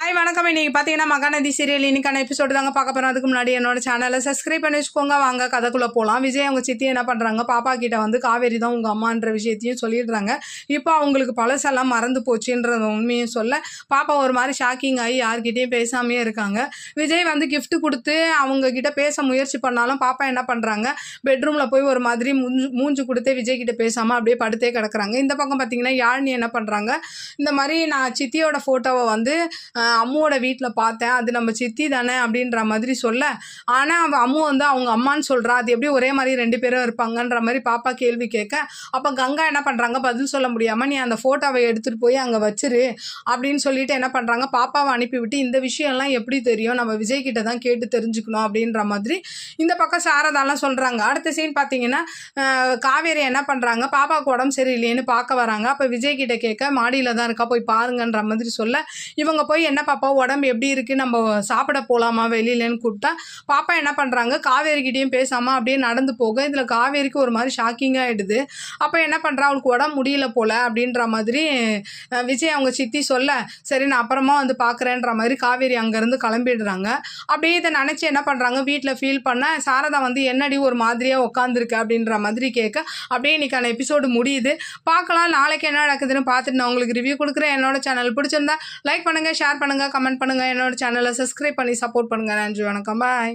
Hi வணக்கம். இன்னைக்கு பார்த்தீங்கன்னா மகாநதி சீரியல் இன்னைக்கான எபிசோடு தாங்க பார்க்க போகிறோம். அதுக்கு முன்னாடி என்னோட சேனலை சப்ஸ்கிரைப் பண்ணி வச்சுக்கோங்க. வாங்க கதைக்குள்ளே போகலாம். விஜய் அவங்க சித்தி என்ன பண்ணுறாங்க, பாப்பா கிட்ட வந்து காவேரி தான் உங்கள் அம்மான்ற விஷயத்தையும் சொல்லிடுறாங்க. இப்போ அவங்களுக்கு பழசெல்லாம் மறந்து போச்சுன்ற உண்மையும் சொல்ல பாப்பா ஒரு மாதிரி ஷாக்கிங் ஆகி யார்கிட்டையும் பேசாமே இருக்காங்க. விஜய் வந்து கிஃப்ட் கொடுத்து அவங்க கிட்ட பேச முயற்சி பண்ணாலும் பாப்பா என்ன பண்ணுறாங்க, பெட்ரூமில் போய் ஒரு மாதிரி மூஞ்சு கொடுத்து விஜய் கிட்ட பேசாமல் அப்படியே படுத்தே கிடக்குறாங்க. இந்த பக்கம் பார்த்தீங்கன்னா யாழினி என்ன பண்ணுறாங்க, இந்த மாதிரி நான் சித்தியோட ஃபோட்டோவை வந்து அம்முவோட வீட்டில் பார்த்தேன், அது நம்ம சித்தி தானே அப்படின்ற மாதிரி சொல்ல, ஆனால் அவள் அம்மு வந்து அவங்க அம்மான்னு சொல்கிறா, அது எப்படி ஒரே மாதிரி 2 பேரும் இருப்பாங்கன்ற மாதிரி பாப்பா கேள்வி கேட்க, அப்போ கங்கா என்ன பண்ணுறாங்க, பதில் சொல்ல முடியாமல் நீ அந்த ஃபோட்டோவை எடுத்துகிட்டு போய் அங்கே வச்சிரு அப்படின்னு சொல்லிட்டு என்ன பண்ணுறாங்க, பாப்பாவை அனுப்பிவிட்டு இந்த விஷயம்லாம் எப்படி தெரியும், நம்ம விஜய் கிட்ட தான் கேட்டு தெரிஞ்சுக்கணும் அப்படின்ற மாதிரி இந்த பக்கம் சாரதாலாம் சொல்கிறாங்க. அடுத்த சீன் பார்த்தீங்கன்னா காவேரி என்ன பண்ணுறாங்க, பாப்பாவுக்கு உடம்பு சரியில்லையேன்னு பார்க்க வராங்க. அப்போ விஜய் கிட்ட கேட்க மாடியில் தான் இருக்கா, போய் பாருங்கன்ற மாதிரி சொல்ல, இவங்க போய் என்ன பாப்பா உடம்பு எப்படி இருக்குது, நம்ம சாப்பிட போகலாமா வெளியிலன்னு கூப்பிட்டா பாப்பா என்ன பண்ணுறாங்க, காவேரிக்கிட்டையும் பேசாமல் அப்படியே நடந்து போக இதில் காவேரிக்கு ஒரு மாதிரி ஷாக்கிங்காக ஆகிடுது. அப்போ என்ன பண்ணுறா, அவளுக்கு உடம்பு முடியல போல் அப்படின்ற மாதிரி விஜய் அவங்க சித்தி சொல்ல, சரி நான் அப்புறமா வந்து பார்க்குறேன்ற மாதிரி காவேரி அங்கேருந்து கிளம்பிடுறாங்க. அப்படியே இதை நினச்சி என்ன பண்ணுறாங்க, வீட்டில் ஃபீல் பண்ண சாரதா வந்து என்னடி ஒரு மாதிரியாக உட்காந்துருக்கு அப்படின்ற மாதிரி கேட்க, அப்படியே இன்னைக்கான எபிசோடு முடியுது. பார்க்கலாம் நாளைக்கு என்ன நடக்குதுன்னு பார்த்துட்டு நான் உங்களுக்கு ரிவ்யூ கொடுக்குறேன். என்னோட சேனல் பிடிச்சிருந்தா லைக் பண்ணுங்கள், ஷேர் பண்ணுங்கள், கமெண்ட் பண்ணுங்கள். என்னோட சேனலை சப்ஸ்கிரைப் பண்ணி சப்போர்ட் பண்ணுங்கள். நன்றி, வணக்கம், பாய்.